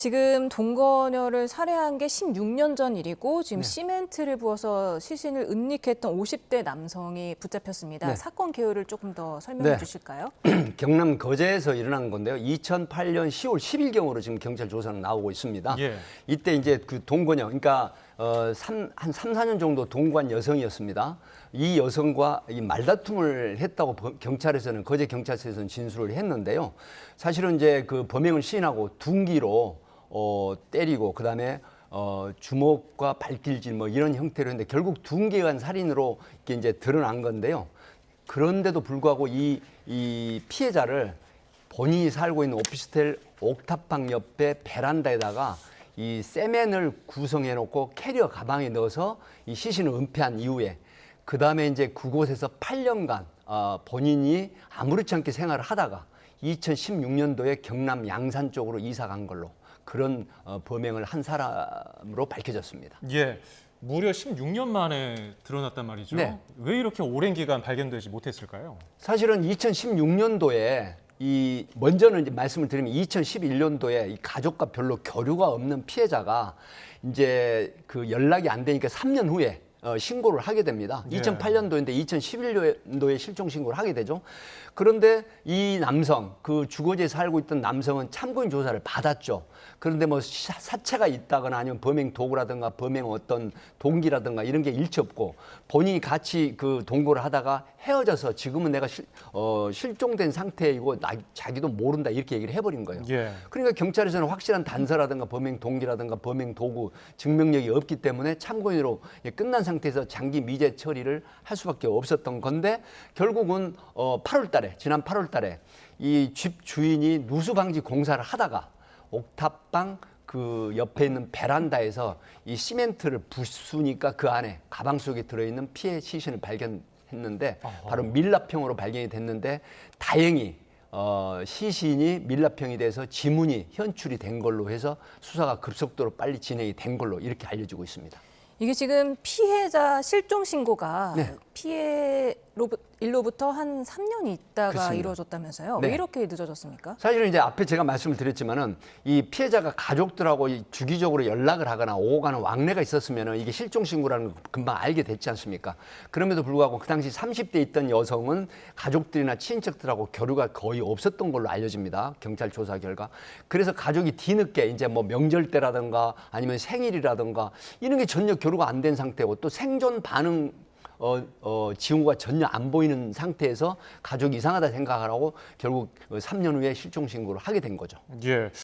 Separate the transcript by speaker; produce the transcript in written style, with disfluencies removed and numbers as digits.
Speaker 1: 지금 동거녀를 살해한 게 16년 전 일이고 지금
Speaker 2: 네.
Speaker 1: 시멘트를 부어서 시신을 은닉했던 50대 남성이 붙잡혔습니다.
Speaker 2: 네.
Speaker 1: 사건 개요를 조금 더 설명해
Speaker 2: 네.
Speaker 1: 주실까요?
Speaker 2: 경남 거제에서 일어난 건데요. 2008년 10월 10일경으로 지금 경찰 조사는 나오고 있습니다.
Speaker 3: 예.
Speaker 2: 이때 이제 그 동거녀, 그러니까 한 3, 4년 정도 동거한 여성이었습니다. 이 여성과 이 말다툼을 했다고 경찰에서는 거제 경찰서에서는 진술을 했는데요. 사실은 이제 그 범행을 시인하고 둔기로 때리고 그다음에 주먹과 발길질 뭐 이런 형태로 했는데 결국 둔기에 의한 살인으로 이게 이제 드러난 건데요. 그런데도 불구하고 이 피해자를 본인이 살고 있는 오피스텔 옥탑방 옆에 베란다에다가 이 세면을 구성해 놓고 캐리어 가방에 넣어서 이 시신을 은폐한 이후에 그 다음에 이제 그곳에서 8년간 본인이 아무렇지 않게 생활을 하다가 2016년도에 경남 양산 쪽으로 이사 간 걸로 그런 범행을 한 사람으로 밝혀졌습니다.
Speaker 3: 예. 무려 16년 만에 드러났단 말이죠.
Speaker 2: 네.
Speaker 3: 왜 이렇게 오랜 기간 발견되지 못했을까요?
Speaker 2: 사실은 2016년도에 먼저는 이제 말씀을 드리면 2011년도에 이 가족과 별로 교류가 없는 피해자가 이제 그 연락이 안 되니까 3년 후에 신고를 하게 됩니다.
Speaker 3: 예.
Speaker 2: 2008년도인데 2011년도에 실종 신고를 하게 되죠. 그런데 이 남성, 그 주거지에 살고 있던 남성은 참고인 조사를 받았죠. 그런데 뭐 사체가 있다거나 아니면 범행 도구라든가 범행 어떤 동기라든가 이런 게 일치 없고 본인이 같이 그 동거를 하다가 헤어져서 지금은 내가 실종된 상태이고 자기도 모른다 이렇게 얘기를 해버린 거예요.
Speaker 3: 예.
Speaker 2: 그러니까 경찰에서는 확실한 단서라든가 범행 동기라든가 범행 도구 증명력이 없기 때문에 참고인으로 끝난 상태에서 장기 미제 처리를 할 수밖에 없었던 건데 결국은 8월 달에 지난 8월 달에 이 집 주인이 누수 방지 공사를 하다가 옥탑방 그 옆에 있는 베란다에서 이 시멘트를 부수니까 그 안에 가방 속에 들어있는 피해 시신을 발견했는데 바로 밀랍형으로 발견이 됐는데 다행히 시신이 밀랍형이 돼서 지문이 현출이 된 걸로 해서 수사가 급속도로 빨리 진행이 된 걸로 이렇게 알려지고 있습니다.
Speaker 1: 이게 지금 피해자 실종 신고가
Speaker 2: 네.
Speaker 1: 일로부터 한 3년이 있다가
Speaker 2: 그렇습니다.
Speaker 1: 이루어졌다면서요?
Speaker 2: 네.
Speaker 1: 왜 이렇게 늦어졌습니까?
Speaker 2: 사실은 이제 앞에 제가 말씀을 드렸지만은 이 피해자가 가족들하고 주기적으로 연락을 하거나 오고 가는 왕래가 있었으면은 이게 실종 신고라는 걸 금방 알게 됐지 않습니까? 그럼에도 불구하고 그 당시 30대 있던 여성은 가족들이나 친인척들하고 교류가 거의 없었던 걸로 알려집니다. 경찰 조사 결과. 그래서 가족이 뒤늦게 이제 뭐 명절 때라든가 아니면 생일이라든가 이런 게 전혀 교류가 안 된 상태고 또 생존 반응 징후가 전혀 안 보이는 상태에서 가족이 이상하다 생각을 하고 결국 3년 후에 실종 신고를 하게 된 거죠.
Speaker 3: 예.